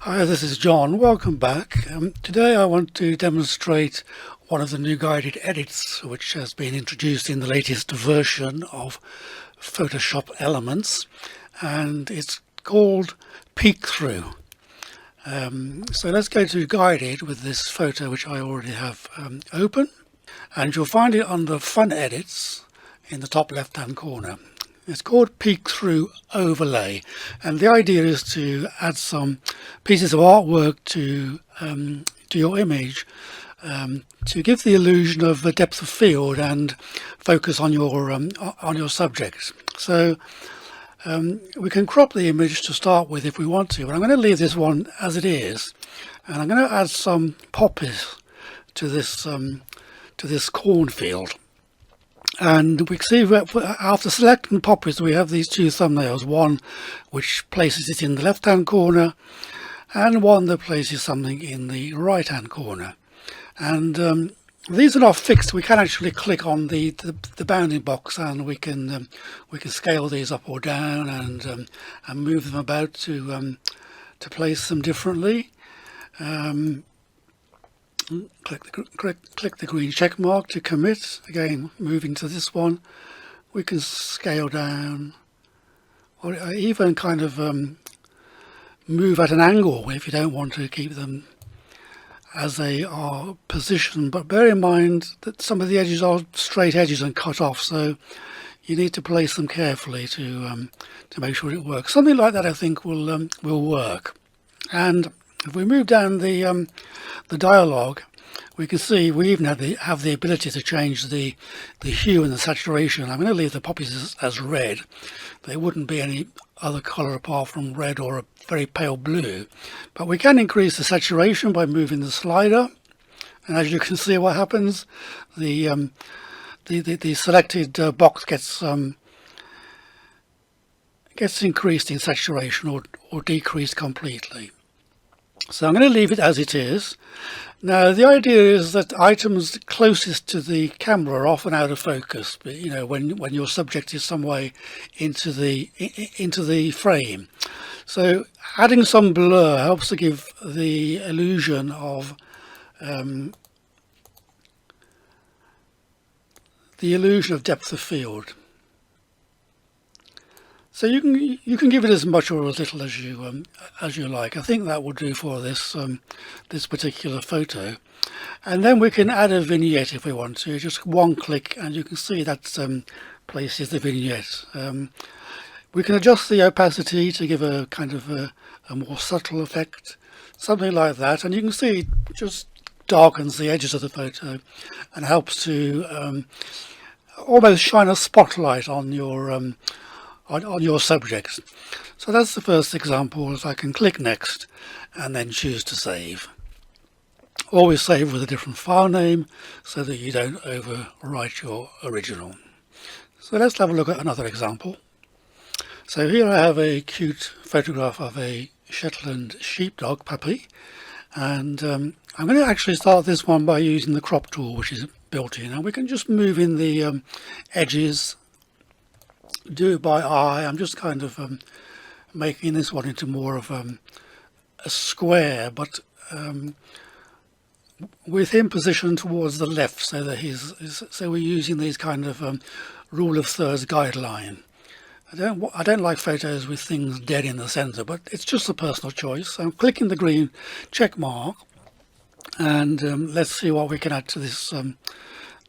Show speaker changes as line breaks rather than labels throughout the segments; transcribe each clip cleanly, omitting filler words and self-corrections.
Hi, this is John. Welcome back. Today I want to demonstrate one of the new guided edits which has been introduced in the latest version of Photoshop Elements, and it's called Peek Through. So let's go to guided with this photo which I already have open, and you'll find it under Fun Edits in the top left hand corner. It's called Peek Through Overlay, and the idea is to add some pieces of artwork to your image to give the illusion of a depth of field and focus on your subject. So we can crop the image to start with if we want to, but I'm going to leave this one as it is, and I'm going to add some poppies to this cornfield. And we can see after selecting poppies we have these two thumbnails, one which places it in the left hand corner and one that places something in the right hand corner. And these are not fixed. We can actually click on the bounding box, and we can scale these up or down and move them about to place them differently. Click the green check mark to commit. Again, moving to this one, we can scale down or even kind of move at an angle if you don't want to keep them as they are positioned. But bear in mind that some of the edges are straight edges and cut off, so you need to place them carefully to make sure it works. Something like that I think will work. And if we move down the dialogue, we can see we even have the ability to change the hue and the saturation. I'm going to leave the poppies as red. They wouldn't be any other colour apart from red or a very pale blue. But we can increase the saturation by moving the slider. And as you can see, what happens, the selected box gets increased in saturation or decreased completely. So I'm going to leave it as it is. Now the idea is that items closest to the camera are often out of focus, but you know, when your subject is some way into the frame. So adding some blur helps to give the illusion of depth of field. So you can give it as much or as little as you like. I think that will do for this this particular photo, and then we can add a vignette if we want to. Just one click, and you can see that places the vignette. We can adjust the opacity to give a kind of a more subtle effect, something like that, and you can see it just darkens the edges of the photo and helps to almost shine a spotlight on your subject. So that's the first example. If I can click next and then choose to save. Always save with a different file name so that you don't overwrite your original. So let's have a look at another example. So here I have a cute photograph of a Shetland sheepdog puppy, and I'm going to actually start this one by using the crop tool which is built in, and we can just move in the edges. Do it by eye. I'm just kind of making this one into more of a square, but with him positioned towards the left, so that so we're using these kind of rule of thirds guideline. I don't like photos with things dead in the center, but it's just a personal choice. So I'm clicking the green check mark, and let's see what we can add to this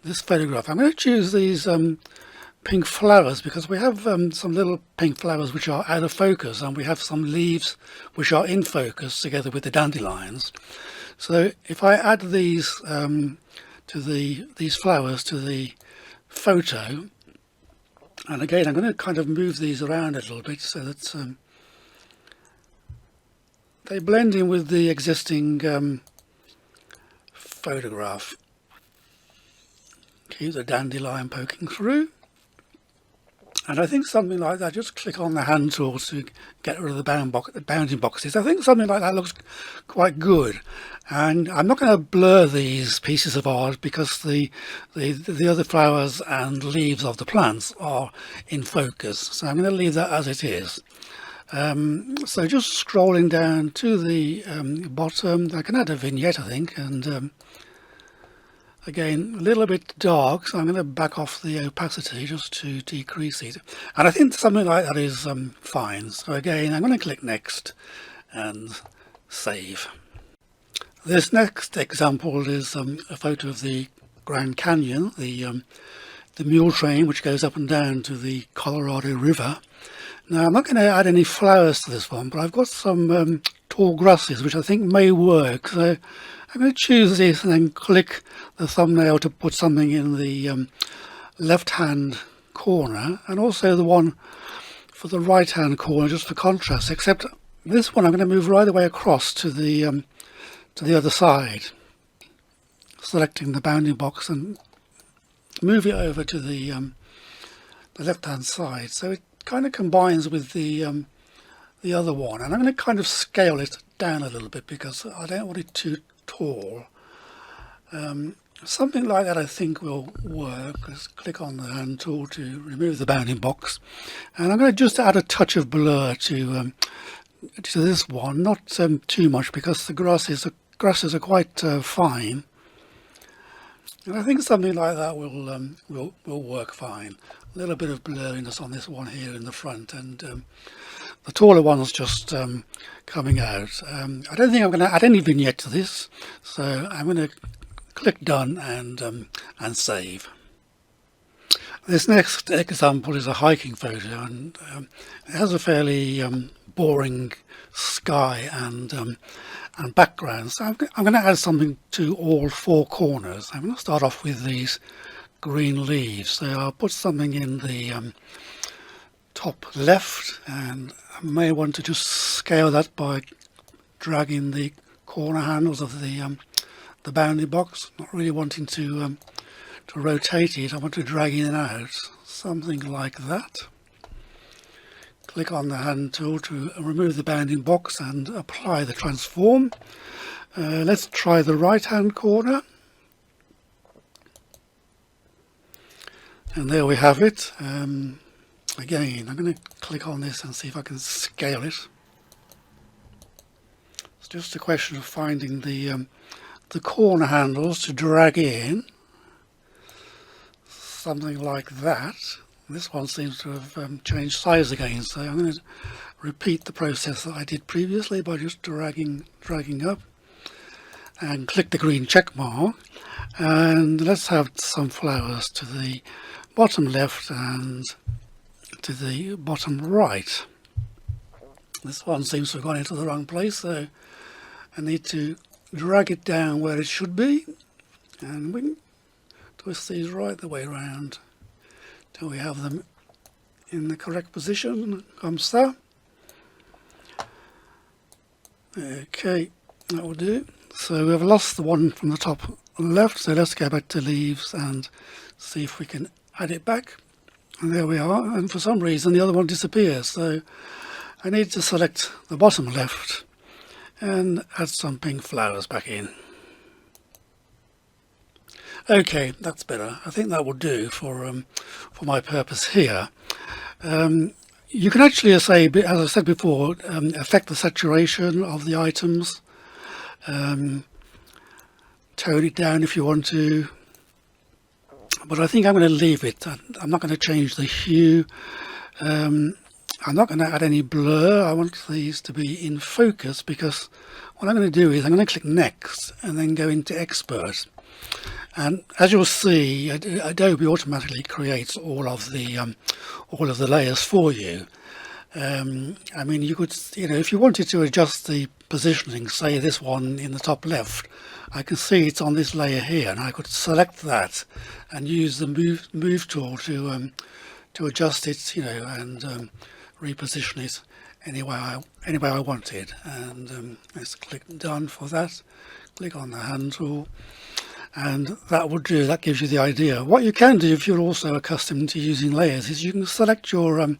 this photograph. I'm going to choose these pink flowers because we have some little pink flowers which are out of focus, and we have some leaves which are in focus together with the dandelions. So if I add these these flowers to the photo, and again I'm going to kind of move these around a little bit so that they blend in with the existing photograph. Keep the dandelion poking through. And I think something like that, just click on the hand tool to get rid of the bounding boxes. I think something like that looks quite good. And I'm not going to blur these pieces of art because the other flowers and leaves of the plants are in focus. So I'm going to leave that as it is. So just scrolling down to the bottom, I can add a vignette, I think, and again, a little bit dark, so I'm going to back off the opacity just to decrease it. And I think something like that is fine. So again, I'm going to click Next and Save. This next example is a photo of the Grand Canyon, the Mule Train, which goes up and down to the Colorado River. Now, I'm not going to add any flowers to this one, but I've got some tall grasses, which I think may work. So I'm going to choose this and then click the thumbnail to put something in the left-hand corner, and also the one for the right-hand corner, just for contrast, except this one I'm going to move right the way across to the other side, selecting the bounding box and move it over to the left-hand side, so it kind of combines with the other one. And I'm going to kind of scale it down a little bit because I don't want it too tall. Something like that I think will work. Just click on the hand tool to remove the bounding box, and I'm going to just add a touch of blur to this one, not too much, because the grasses are quite fine, and I think something like that will work fine. A little bit of blurriness on this one here in the front, and the taller one's just coming out. I don't think I'm going to add any vignette to this, so I'm going to click Done and Save. This next example is a hiking photo, and it has a fairly boring sky and background. So I'm going to add something to all four corners. I'm going to start off with these green leaves. So I'll put something in the top left, and I may want to just scale that by dragging the corner handles of the bounding box. Not really wanting to rotate it, I want to drag in and out, something like that. Click on the hand tool to remove the bounding box and apply the transform. Let's try the right hand corner, and there we have it. Again, I'm going to click on this and see if I can scale it. It's just a question of finding the corner handles to drag in, something like that. This one seems to have changed size again, so I'm going to repeat the process that I did previously by just dragging up, and click the green check mark, and let's have some flowers to the bottom left and to the bottom right. This one seems to have gone into the wrong place, so I need to drag it down where it should be, and we can twist these right the way around till we have them in the correct position. Comme ça. Okay, that will do. So we've lost the one from the top left, so let's go back to leaves and see if we can add it back. And there we are, and for some reason the other one disappears, so I need to select the bottom left and add some pink flowers back in. Okay, that's better. I think that will do for my purpose here. You can actually, as I said before, affect the saturation of the items, tone it down if you want to, but I think I'm going to leave it. I'm not going to change the hue. I'm not going to add any blur. I want these to be in focus, because what I'm going to do is I'm going to click Next and then go into Expert. And as you'll see, Adobe automatically creates all of the layers for you. I mean, you could, if you wanted to adjust the positioning, say this one in the top left, I can see it's on this layer here, and I could select that and use the move tool to adjust it, and reposition it any way I wanted. And let's click Done for that. Click on the hand tool, and that will do. That gives you the idea. What you can do, if you're also accustomed to using layers, is you can select your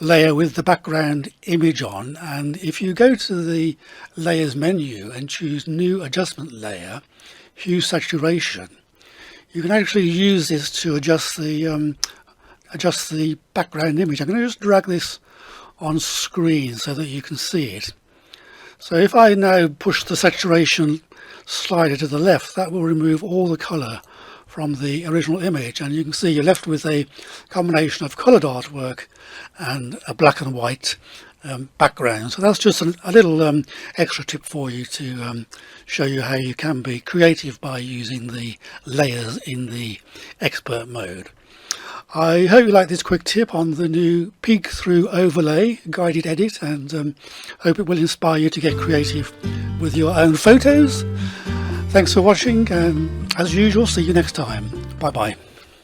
layer with the background image on, and if you go to the layers menu and choose New Adjustment Layer, Hue Saturation, you can actually use this to adjust the background image. I'm going to just drag this on screen so that you can see it. So if I now push the saturation slider to the left, that will remove all the colour from the original image, and you can see you're left with a combination of coloured artwork and a black and white background. So that's just a little extra tip for you to show you how you can be creative by using the layers in the expert mode. I hope you like this quick tip on the new peek through overlay guided edit, and hope it will inspire you to get creative with your own photos. Thanks for watching, and as usual, see you next time. Bye bye.